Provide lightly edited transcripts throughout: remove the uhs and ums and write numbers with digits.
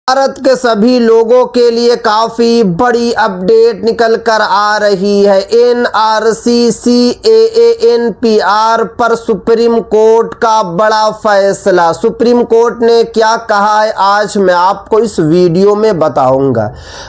भारत के सभी लोगों के लिए काफी बड़ी अपडेट निकल कर आ रही है। एनआरसी सीएए एनपीआर पर सुप्रीम कोर्ट का बड़ा फैसला। सुप्रीम कोर्ट ने क्या कहा है आज मैं आपको इस वीडियो में बताऊंगा।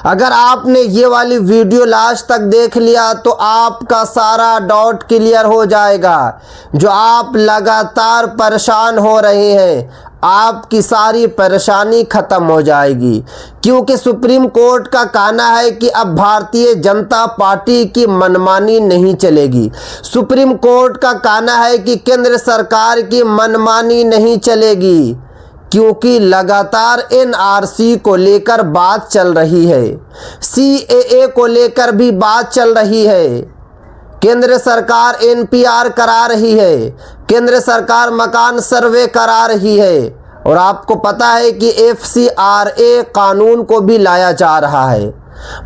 अगर आपने ये वाली वीडियो लास्ट तक देख लिया तो आपका सारा डाउट क्लियर हो जाएगा। जो आप लगातार परेशान हो रहे हैं, आपकी सारी परेशानी खत्म हो जाएगी, क्योंकि सुप्रीम कोर्ट का कहना है कि अब भारतीय जनता पार्टी की मनमानी नहीं चलेगी। सुप्रीम कोर्ट का कहना है कि केंद्र सरकार की मनमानी नहीं चलेगी, क्योंकि लगातार एनआरसी को लेकर बात चल रही है, सीएए को लेकर भी बात चल रही है। केंद्र सरकार एनपीआर करा रही है, केंद्र सरकार मकान सर्वे करा रही है, और आपको पता है कि एफसीआरए कानून को भी लाया जा रहा है।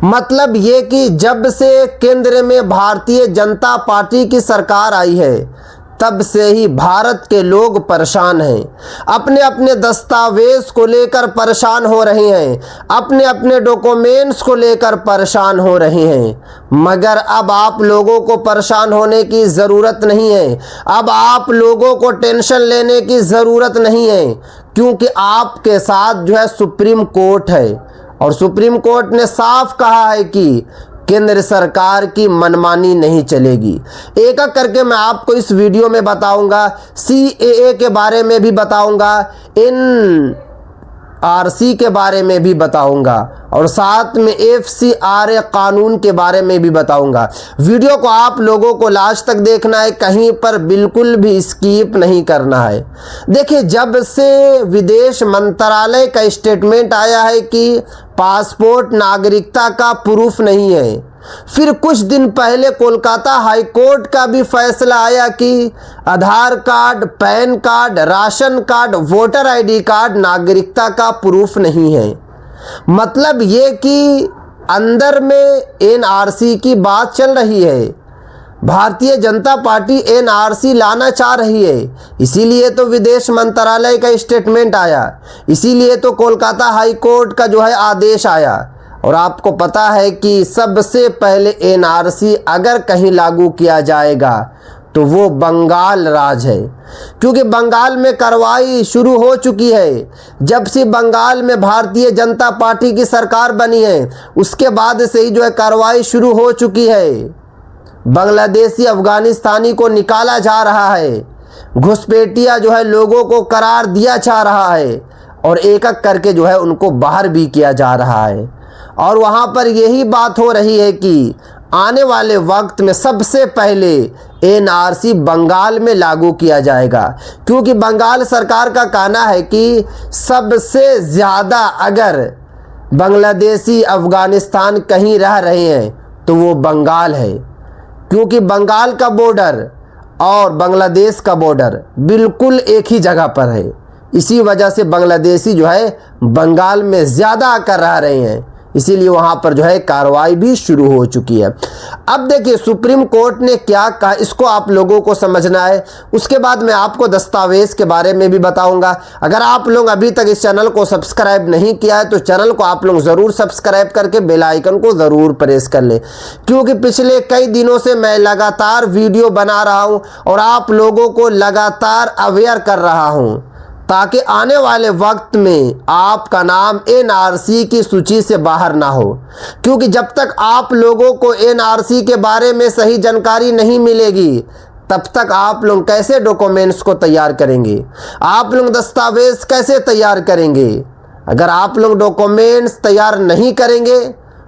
मतलब ये कि जब से केंद्र में भारतीय जनता पार्टी की सरकार आई है, तब से ही भारत के लोग परेशान हैं। अपने अपने दस्तावेज को लेकर परेशान हो रहे हैं, अपने अपने डॉक्यूमेंट्स को लेकर परेशान हो रहे हैं। मगर अब आप लोगों को परेशान होने की ज़रूरत नहीं है, अब आप लोगों को टेंशन लेने की ज़रूरत नहीं है, क्योंकि आपके साथ जो है सुप्रीम कोर्ट है। और सुप्रीम कोर्ट ने साफ कहा है कि केंद्र सरकार की मनमानी नहीं चलेगी। एक एक करके मैं आपको इस वीडियो में बताऊंगा। सीएए के बारे में भी बताऊंगा, एनआरसी के बारे में भी बताऊंगा, और साथ में एफसीआरए कानून के बारे में भी बताऊंगा। वीडियो को आप लोगों को लास्ट तक देखना है, कहीं पर बिल्कुल भी स्किप नहीं करना है। देखिए, जब से विदेश मंत्रालय का स्टेटमेंट आया है कि पासपोर्ट नागरिकता का प्रूफ नहीं है, फिर कुछ दिन पहले कोलकाता हाई कोर्ट का भी फैसला आया कि Aadhaar card, PAN card, ration card, voter ID card नागरिकता का प्रूफ नहीं है। मतलब ये कि अंदर में एनआरसी की बात चल रही है। भारतीय जनता पार्टी एनआरसी लाना चाह रही है, इसीलिए तो विदेश मंत्रालय का स्टेटमेंट आया, इसीलिए तो कोलकाता हाई कोर्ट का जो है आदेश आया। और आपको पता है कि सबसे पहले एनआरसी अगर कहीं लागू किया जाएगा तो वो बंगाल राज है, क्योंकि बंगाल में कार्रवाई शुरू हो चुकी है। जब से बंगाल में भारतीय जनता पार्टी की सरकार बनी है, उसके बाद से ही जो है कार्रवाई शुरू हो चुकी है। बांग्लादेशी अफगानिस्तानी को निकाला जा रहा है, घुसपैठिया जो है लोगों को करार दिया जा रहा है, और एक एक करके जो है उनको बाहर भी किया जा रहा है। और वहाँ पर यही बात हो रही है कि आने वाले वक्त में सबसे पहले एनआरसी बंगाल में लागू किया जाएगा, क्योंकि बंगाल सरकार का कहना है कि सबसे ज़्यादा अगर बांग्लादेशी अफगानिस्तान कहीं रह रहे हैं तो वो बंगाल है, क्योंकि बंगाल का बॉर्डर और बांग्लादेश का बॉर्डर बिल्कुल एक ही जगह पर है। इसी वजह से बांग्लादेशी जो है बंगाल में ज़्यादा आकर रह रहे हैं, इसीलिए वहाँ पर जो है कार्रवाई भी शुरू हो चुकी है। अब देखिए सुप्रीम कोर्ट ने क्या कहा, इसको आप लोगों को समझना है। उसके बाद मैं आपको दस्तावेज़ के बारे में भी बताऊंगा। अगर आप लोग अभी तक इस चैनल को सब्सक्राइब नहीं किया है तो चैनल को आप लोग ज़रूर सब्सक्राइब करके बेल आइकन को ज़रूर प्रेस कर लें, क्योंकि पिछले कई दिनों से मैं लगातार वीडियो बना रहा हूँ और आप लोगों को लगातार अवेयर कर रहा हूँ, ताकि आने वाले वक्त में आपका नाम एनआरसी की सूची से बाहर ना हो। क्योंकि जब तक आप लोगों को एनआरसी के बारे में सही जानकारी नहीं मिलेगी, तब तक आप लोग कैसे डॉक्यूमेंट्स को तैयार करेंगे, आप लोग दस्तावेज कैसे तैयार करेंगे। अगर आप लोग डॉक्यूमेंट्स तैयार नहीं करेंगे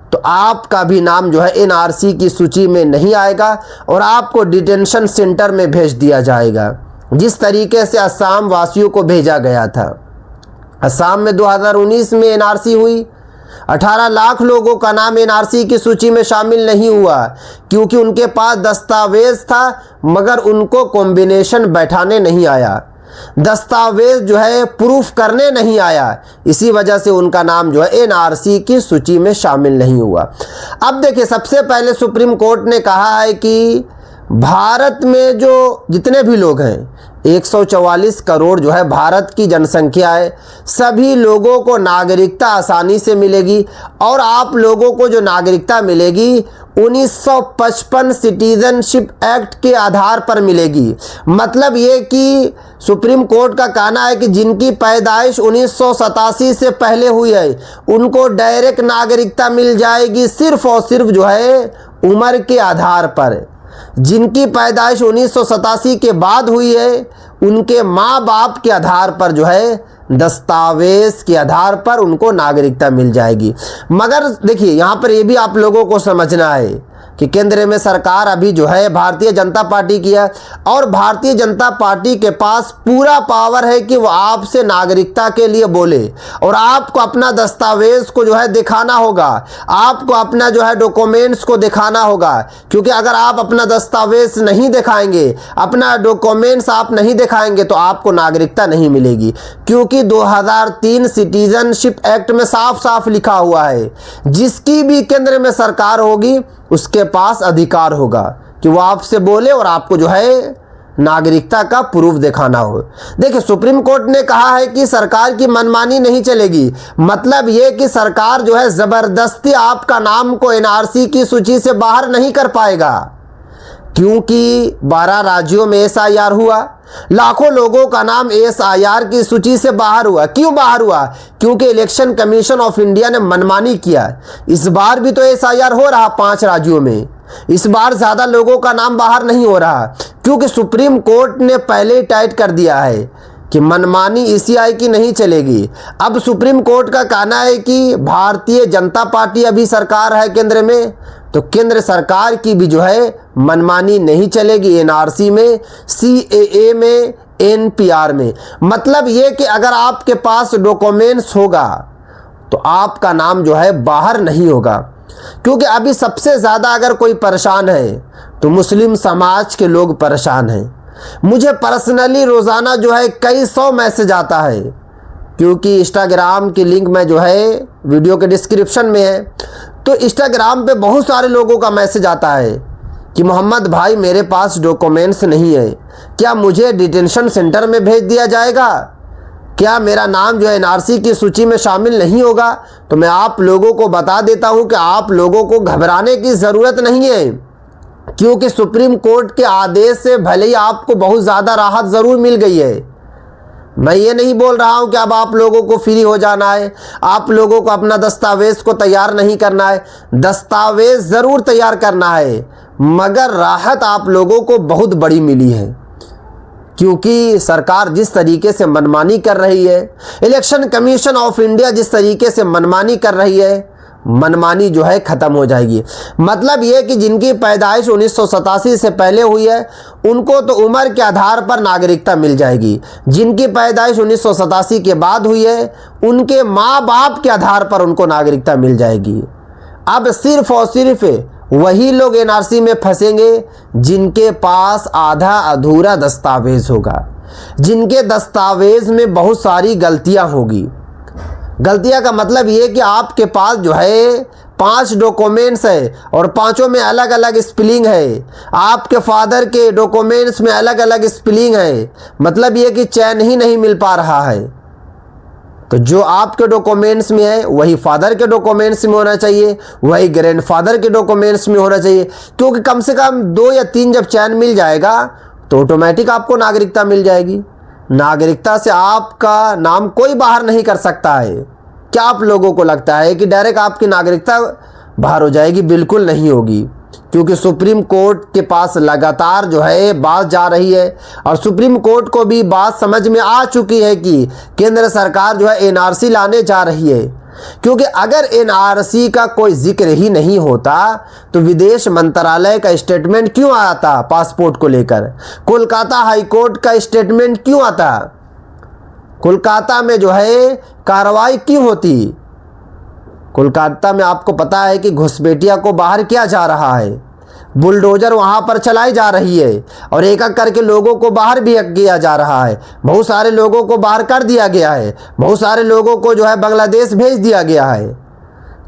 तो आपका भी नाम जो है एनआरसी की सूची में नहीं आएगा और आपको डिटेंशन सेंटर में भेज दिया जाएगा, जिस तरीके से असम वासियों को भेजा गया था। असम में 2019 में एनआरसी हुई, 18 लाख लोगों का नाम एनआरसी की सूची में शामिल नहीं हुआ, क्योंकि उनके पास दस्तावेज था मगर उनको कॉम्बिनेशन बैठाने नहीं आया, दस्तावेज जो है प्रूफ करने नहीं आया। इसी वजह से उनका नाम जो है एनआरसी की सूची में शामिल नहीं हुआ। अब देखिए, सबसे पहले सुप्रीम कोर्ट ने कहा है कि भारत में जो जितने भी लोग हैं 144 करोड़ जो है भारत की जनसंख्या है। सभी लोगों को नागरिकता आसानी से मिलेगी और आप लोगों को जो नागरिकता मिलेगी 1955 सिटीजनशिप एक्ट के आधार पर मिलेगी। मतलब ये कि सुप्रीम कोर्ट का कहना है कि जिनकी पैदाइश 1987 से पहले हुई है उनको डायरेक्ट नागरिकता मिल जाएगी, सिर्फ और सिर्फ जो है उम्र के आधार पर। जिनकी पैदाइश 1987 के बाद हुई है उनके माँ बाप के आधार पर जो है दस्तावेज के आधार पर उनको नागरिकता मिल जाएगी। मगर देखिए यहाँ पर ये भी आप लोगों को समझना है कि केंद्र में सरकार अभी जो है भारतीय जनता पार्टी की है और भारतीय जनता पार्टी के पास पूरा पावर है कि वो आपसे नागरिकता के लिए बोले और आपको अपना दस्तावेज को जो है दिखाना होगा, आपको अपना जो है डॉक्यूमेंट्स को दिखाना होगा। क्योंकि अगर आप अपना दस्तावेज नहीं दिखाएंगे, अपना डॉक्यूमेंट्स आप नहीं दिखाएंगे तो आपको नागरिकता नहीं मिलेगी। क्योंकि 2003 सिटीजनशिप एक्ट में साफ साफ लिखा हुआ है जिसकी भी केंद्र में सरकार होगी उसके पास अधिकार होगा कि वो आपसे बोले और आपको जो है नागरिकता का प्रूफ दिखाना हो। देखिए सुप्रीम कोर्ट ने कहा है कि सरकार की मनमानी नहीं चलेगी। मतलब ये कि सरकार जो है जबरदस्ती आपका नाम को एनआरसी की सूची से बाहर नहीं कर पाएगा। क्योंकि 12 राज्यों में एसआईआर हुआ, लाखों लोगों का नाम एसआईआर की सूची से बाहर हुआ। क्यों बाहर हुआ? क्योंकि इलेक्शन कमीशन ऑफ इंडिया ने मनमानी किया। इस बार भी तो एसआईआर हो रहा 5 राज्यों में, इस बार ज्यादा लोगों का नाम बाहर नहीं हो रहा क्योंकि सुप्रीम कोर्ट ने पहले ही टाइट कर दिया है कि मनमानी ईसीआई की नहीं चलेगी। अब सुप्रीम कोर्ट का कहना है कि भारतीय जनता पार्टी अभी सरकार है केंद्र में, तो केंद्र सरकार की भी जो है मनमानी नहीं चलेगी एनआरसी में, सीएए में, एनपीआर में। मतलब ये कि अगर आपके पास डॉक्यूमेंट्स होगा तो आपका नाम जो है बाहर नहीं होगा। क्योंकि अभी सबसे ज़्यादा अगर कोई परेशान है तो मुस्लिम समाज के लोग परेशान हैं। मुझे पर्सनली रोज़ाना जो है कई 100 मैसेज आता है, क्योंकि इंस्टाग्राम की लिंक में जो है वीडियो के डिस्क्रिप्शन में है। तो इंस्टाग्राम पे बहुत सारे लोगों का मैसेज आता है कि मोहम्मद भाई मेरे पास डॉक्यूमेंट्स नहीं है, क्या मुझे डिटेंशन सेंटर में भेज दिया जाएगा? क्या मेरा नाम जो है एनआरसी की सूची में शामिल नहीं होगा? तो मैं आप लोगों को बता देता हूं कि आप लोगों को घबराने की ज़रूरत नहीं है। क्योंकि सुप्रीम कोर्ट के आदेश से भले ही आपको बहुत ज़्यादा राहत ज़रूर मिल गई है। मैं ये नहीं बोल रहा हूं कि अब आप लोगों को फ्री हो जाना है, आप लोगों को अपना दस्तावेज को तैयार नहीं करना है। दस्तावेज ज़रूर तैयार करना है, मगर राहत आप लोगों को बहुत बड़ी मिली है। क्योंकि सरकार जिस तरीके से मनमानी कर रही है, इलेक्शन कमीशन ऑफ इंडिया जिस तरीके से मनमानी कर रही है, मनमानी जो है ख़त्म हो जाएगी। मतलब ये कि जिनकी पैदाइश 1987 से पहले हुई है उनको तो उम्र के आधार पर नागरिकता मिल जाएगी। जिनकी पैदाइश 1987 के बाद हुई है उनके माँ बाप के आधार पर उनको नागरिकता मिल जाएगी। अब सिर्फ और सिर्फ वही लोग एनआरसी में फंसेंगे जिनके पास आधा अधूरा दस्तावेज होगा, जिनके दस्तावेज में बहुत सारी गलतियां होगी। गलतियां का मतलब ये कि आपके पास जो है 5 डॉक्यूमेंट्स है और पांचों में अलग अलग स्पेलिंग है। आपके फादर के डॉक्यूमेंट्स में अलग अलग स्पेलिंग है। मतलब ये कि चैन ही नहीं मिल पा रहा है। तो जो आपके डॉक्यूमेंट्स में है वही फादर के डॉक्यूमेंट्स में होना चाहिए, वही ग्रैंडफादर के डॉक्यूमेंट्स में होना चाहिए। क्योंकि कम से कम 2 या 3 जब चैन मिल जाएगा तो ऑटोमेटिक आपको नागरिकता मिल जाएगी। नागरिकता से आपका नाम कोई बाहर नहीं कर सकता है। क्या आप लोगों को लगता है कि डायरेक्ट आपकी नागरिकता बाहर हो जाएगी? बिल्कुल नहीं होगी। क्योंकि सुप्रीम कोर्ट के पास लगातार जो है बात जा रही है और सुप्रीम कोर्ट को भी बात समझ में आ चुकी है कि केंद्र सरकार जो है एनआरसी लाने जा रही है। क्योंकि अगर एनआरसी का कोई जिक्र ही नहीं होता तो विदेश मंत्रालय का स्टेटमेंट क्यों आता पासपोर्ट को लेकर? कोलकाता हाई कोर्ट का स्टेटमेंट क्यों आता? कोलकाता में जो है कार्रवाई क्यों होती? कोलकाता में आपको पता है कि घुसपैठिया को बाहर किया जा रहा है, बुलडोजर वहां पर चलाई जा रही है और एक एक करके लोगों को बाहर भी किया जा रहा है। बहुत सारे लोगों को बाहर कर दिया गया है, बहुत सारे लोगों को जो है बांग्लादेश भेज दिया गया है।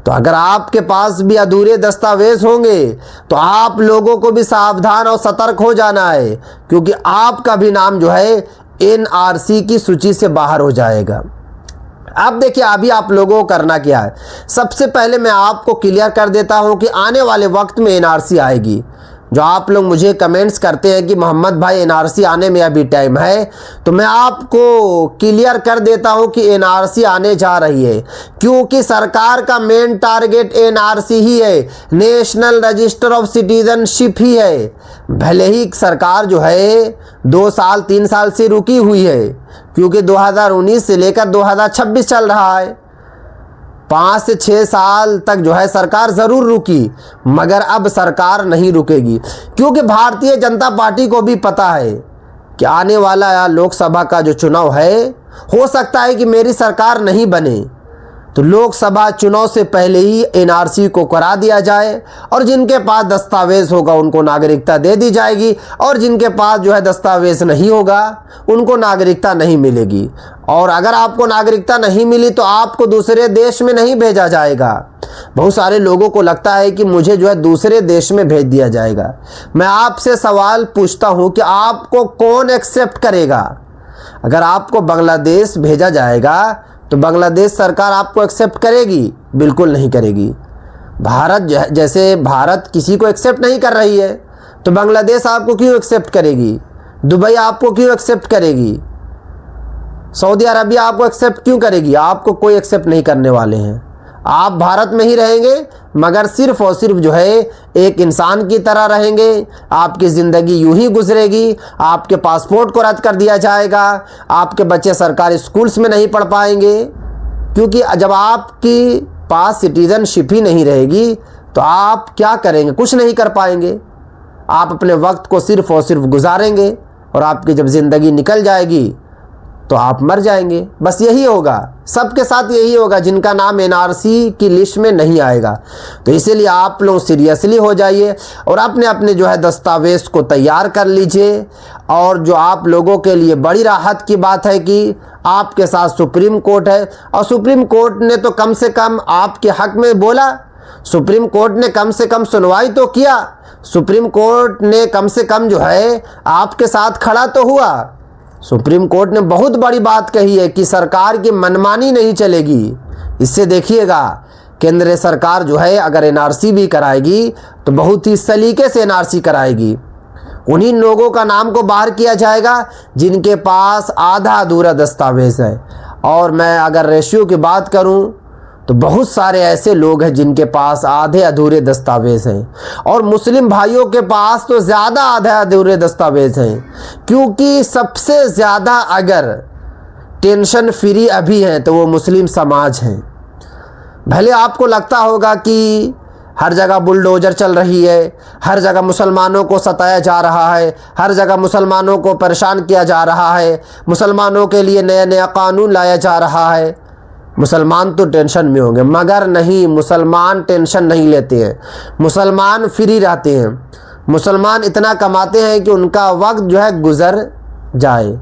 तो अगर आपके पास भी अधूरे दस्तावेज होंगे तो आप लोगों को भी सावधान और सतर्क हो जाना है, क्योंकि आपका भी नाम जो है एनआरसी की सूची से बाहर हो जाएगा। अब देखिए अभी आप लोगों को करना क्या है। सबसे पहले मैं आपको क्लियर कर देता हूं कि आने वाले वक्त में एनआरसी आएगी। जो आप लोग मुझे कमेंट्स करते हैं कि मोहम्मद भाई एनआरसी आने में अभी टाइम है, तो मैं आपको क्लियर कर देता हूं कि एनआरसी आने जा रही है, क्योंकि सरकार का मेन टारगेट एनआरसी ही है, नेशनल रजिस्टर ऑफ सिटीजनशिप ही है। भले ही सरकार जो है 2 साल 3 साल से रुकी हुई है, क्योंकि 2019 से लेकर 2026 चल रहा है, 5 से 6 साल तक जो है सरकार ज़रूर रुकी, मगर अब सरकार नहीं रुकेगी, क्योंकि भारतीय जनता पार्टी को भी पता है कि आने वाला लोकसभा का जो चुनाव है, हो सकता है कि मेरी सरकार नहीं बने, तो लोकसभा चुनाव से पहले ही एनआरसी को करा दिया जाए, और जिनके पास दस्तावेज होगा उनको नागरिकता दे दी जाएगी, और जिनके पास जो है दस्तावेज नहीं होगा उनको नागरिकता नहीं मिलेगी। और अगर आपको नागरिकता नहीं मिली तो आपको दूसरे देश में नहीं भेजा जाएगा। बहुत सारे लोगों को लगता है कि मुझे जो है दूसरे देश में भेज दिया जाएगा। मैं आपसे सवाल पूछता हूं कि आपको कौन एक्सेप्ट करेगा? अगर आपको बांग्लादेश भेजा जाएगा तो बांग्लादेश सरकार आपको एक्सेप्ट करेगी? बिल्कुल नहीं करेगी। भारत जैसे भारत किसी को एक्सेप्ट नहीं कर रही है, तो बांग्लादेश आपको क्यों एक्सेप्ट करेगी? दुबई आपको क्यों एक्सेप्ट करेगी? सऊदी अरबिया आपको एक्सेप्ट क्यों करेगी? आपको कोई एक्सेप्ट नहीं करने वाले हैं। आप भारत में ही रहेंगे, मगर सिर्फ और सिर्फ जो है एक इंसान की तरह रहेंगे। आपकी ज़िंदगी यूं ही गुजरेगी। आपके पासपोर्ट को रद्द कर दिया जाएगा। आपके बच्चे सरकारी स्कूल्स में नहीं पढ़ पाएंगे, क्योंकि जब आपकी पास सिटीजनशिप ही नहीं रहेगी तो आप क्या करेंगे? कुछ नहीं कर पाएंगे। आप अपने वक्त को सिर्फ और सिर्फ गुजारेंगे, और आपकी जब ज़िंदगी निकल जाएगी तो आप मर जाएंगे। बस यही होगा, सबके साथ यही होगा जिनका नाम एनआरसी की लिस्ट में नहीं आएगा। तो इसीलिए आप लोग सीरियसली हो जाइए और अपने अपने जो है दस्तावेज को तैयार कर लीजिए। और जो आप लोगों के लिए बड़ी राहत की बात है कि आपके साथ सुप्रीम कोर्ट है, और सुप्रीम कोर्ट ने तो कम से कम आपके हक में बोला। सुप्रीम कोर्ट ने कम से कम सुनवाई तो किया। सुप्रीम कोर्ट ने कम से कम जो है आपके साथ खड़ा तो हुआ। सुप्रीम कोर्ट ने बहुत बड़ी बात कही है कि सरकार की मनमानी नहीं चलेगी। इससे देखिएगा केंद्र सरकार जो है अगर एनआरसी भी कराएगी तो बहुत ही सलीके से एनआरसी कराएगी। उन्हीं लोगों का नाम को बाहर किया जाएगा जिनके पास आधा अधूरा दस्तावेज है। और मैं अगर रेशियो की बात करूं तो बहुत सारे ऐसे लोग हैं जिनके पास आधे अधूरे दस्तावेज हैं, और मुस्लिम भाइयों के पास तो ज़्यादा आधे अधूरे दस्तावेज हैं, क्योंकि सबसे ज़्यादा अगर टेंशन फ्री अभी हैं तो वो मुस्लिम समाज हैं। भले आपको लगता होगा कि हर जगह बुलडोजर चल रही है, हर जगह मुसलमानों को सताया जा रहा है, हर जगह मुसलमानों को परेशान किया जा रहा है, मुसलमानों के लिए नया नया कानून लाया जा रहा है, मुसलमान तो टेंशन में होंगे। मगर नहीं, मुसलमान टेंशन नहीं लेते हैं, मुसलमान फ्री रहते हैं। मुसलमान इतना कमाते हैं कि उनका वक्त जो है गुजर जाए।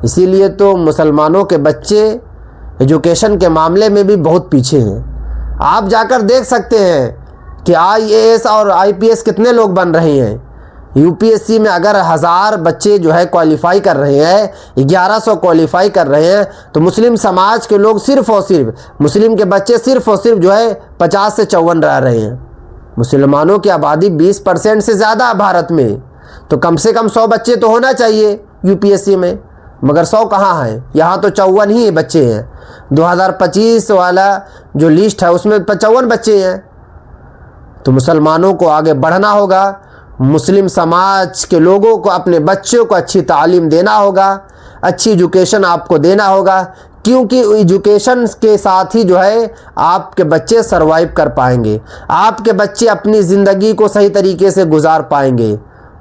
इसीलिए तो मुसलमानों के बच्चे एजुकेशन के मामले में भी बहुत पीछे हैं। आप जाकर देख सकते हैं कि आईएएस और आईपीएस कितने लोग बन रहे हैं। यूपीएससी में अगर 1000 बच्चे जो है क्वालिफाई कर रहे हैं, 1100 क्वालिफाई कर रहे हैं, तो मुस्लिम समाज के लोग सिर्फ और सिर्फ मुस्लिम के बच्चे सिर्फ और सिर्फ जो है 50 से 54 रह रहे हैं। मुसलमानों की आबादी 20% से ज़्यादा भारत में, तो कम से कम 100 बच्चे तो होना चाहिए यूपीएससी में, मगर 100 कहाँ हैं? यहाँ तो 54 ही बच्चे हैं। 2025 वाला जो लिस्ट है उसमें 55 बच्चे हैं। तो मुसलमानों को आगे बढ़ना होगा। मुस्लिम समाज के लोगों को अपने बच्चों को अच्छी तालीम देना होगा, अच्छी एजुकेशन आपको देना होगा, क्योंकि एजुकेशन के साथ ही जो है आपके बच्चे सरवाइव कर पाएंगे, आपके बच्चे अपनी ज़िंदगी को सही तरीके से गुजार पाएंगे।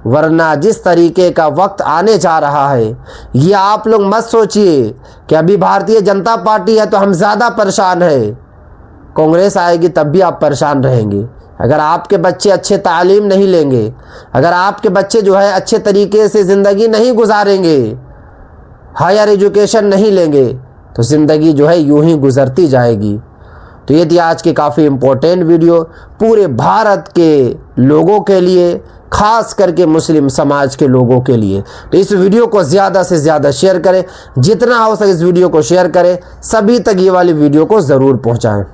वरना जिस तरीके का वक्त आने जा रहा है, ये आप लोग मत सोचिए कि अभी भारतीय जनता पार्टी है तो हम ज़्यादा परेशान हैं। कांग्रेस आएगी तब भी आप परेशान रहेंगे। अगर आपके बच्चे अच्छे तालीम नहीं लेंगे, अगर आपके बच्चे जो है अच्छे तरीके से ज़िंदगी नहीं गुजारेंगे, हायर एजुकेशन नहीं लेंगे, तो ज़िंदगी जो है यूं ही गुजरती जाएगी। तो ये थी आज की काफ़ी इम्पोर्टेंट वीडियो पूरे भारत के लोगों के लिए, खास करके मुस्लिम समाज के लोगों के लिए। तो इस वीडियो को ज़्यादा से ज़्यादा शेयर करें, जितना हो सके इस वीडियो को शेयर करें, सभी तक ये वाली वीडियो को ज़रूर पहुँचाएँ।